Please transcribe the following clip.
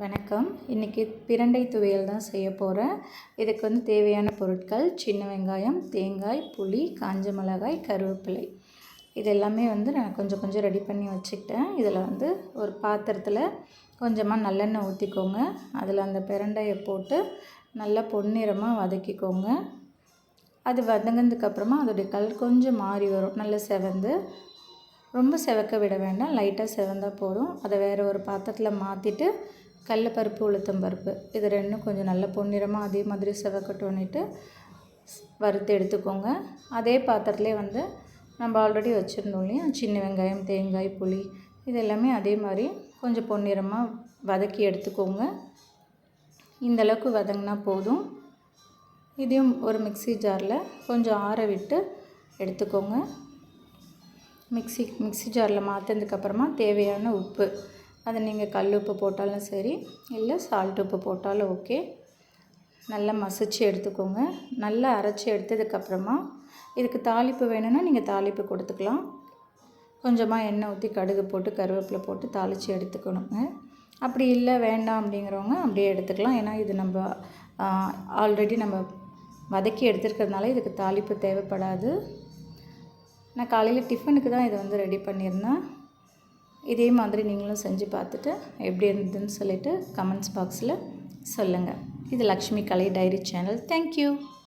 வணக்கம். இன்றைக்கி பிரண்டை துவையல் தான் செய்ய போகிறேன். இதுக்கு வந்து தேவையான பொருட்கள் சின்ன வெங்காயம், தேங்காய், புளி, காஞ்ச மிளகாய், கருவேப்பிலை. இது எல்லாமே வந்து நான் கொஞ்சம் கொஞ்சம் ரெடி பண்ணி வச்சுக்கிட்டேன். இதில் வந்து ஒரு பாத்திரத்தில் கொஞ்சமாக நல்லெண்ணெய் ஊற்றிக்கோங்க. அதில் அந்த பிரண்டையை போட்டு நல்லா பொன்னிறமாக வதக்கிக்கோங்க. அது வதங்கினதுக்கப்புறமா அதோடைய கலர் கொஞ்சம் மாறி வரும், நல்லா செவந்து. ரொம்ப செவக்க விட வேண்டாம், லைட்டாக செவந்தால் போதும். அதை வேறு ஒரு பாத்திரத்தில் மாற்றிட்டு கடலப்பருப்பு, உளுத்தம்பருப்பு இது ரெண்டும் கொஞ்சம் நல்ல பொன்னிறமாக அதே மாதிரி செவக்கட்டோன்னிட்டு வறுத்து எடுத்துக்கோங்க. அதே பாத்திரத்துலேயே வந்து நம்ம ஆல்ரெடி வச்சுருந்தோம் இல்லையா, சின்ன வெங்காயம், தேங்காய், புளி இது எல்லாமே அதே மாதிரி கொஞ்சம் பொன்னிறமாக வதக்கி எடுத்துக்கோங்க. இந்தளவுக்கு வதங்கினா போதும். இதையும் ஒரு மிக்ஸி ஜாரில் கொஞ்சம் ஆற விட்டு எடுத்துக்கோங்க. மிக்ஸி ஜாரில் மாற்றினதுக்கப்புறமா தேவையான உப்பு, அதை நீங்கள் கல் உப்பு போட்டாலும் சரி, இல்லை சால்ட் உப்பு போட்டாலும் ஓகே. நல்லா மசிச்சு எடுத்துக்கோங்க. நல்லா அரைச்சி எடுத்ததுக்கப்புறமா இதுக்கு தாளிப்பு வேணும்னா நீங்கள் தாளிப்பு கொடுத்துக்கலாம். கொஞ்சமாக எண்ணெய் ஊற்றி கடுகு போட்டு கருவேப்பிலை போட்டு தாளித்து எடுத்துக்கணுங்க. அப்படி இல்லை வேண்டாம் அப்படிங்கிறவங்க அப்படியே எடுத்துக்கலாம். ஏன்னா இது நம்ம ஆல்ரெடி நம்ம வதக்கி எடுத்துருக்கிறதுனால இதுக்கு தாளிப்பு தேவைப்படாது. நான் காலையில் டிஃபனுக்கு தான் இதை வந்து ரெடி பண்ணியிருந்தேன். இதே மாதிரி நீங்களும் செஞ்சு பார்த்துட்டு எப்படி இருந்ததுன்னு சொல்லிவிட்டு கமெண்ட்ஸ் பாக்ஸில் சொல்லுங்கள். இது லக்ஷ்மி கலை டைரி சேனல். தேங்க்யூ.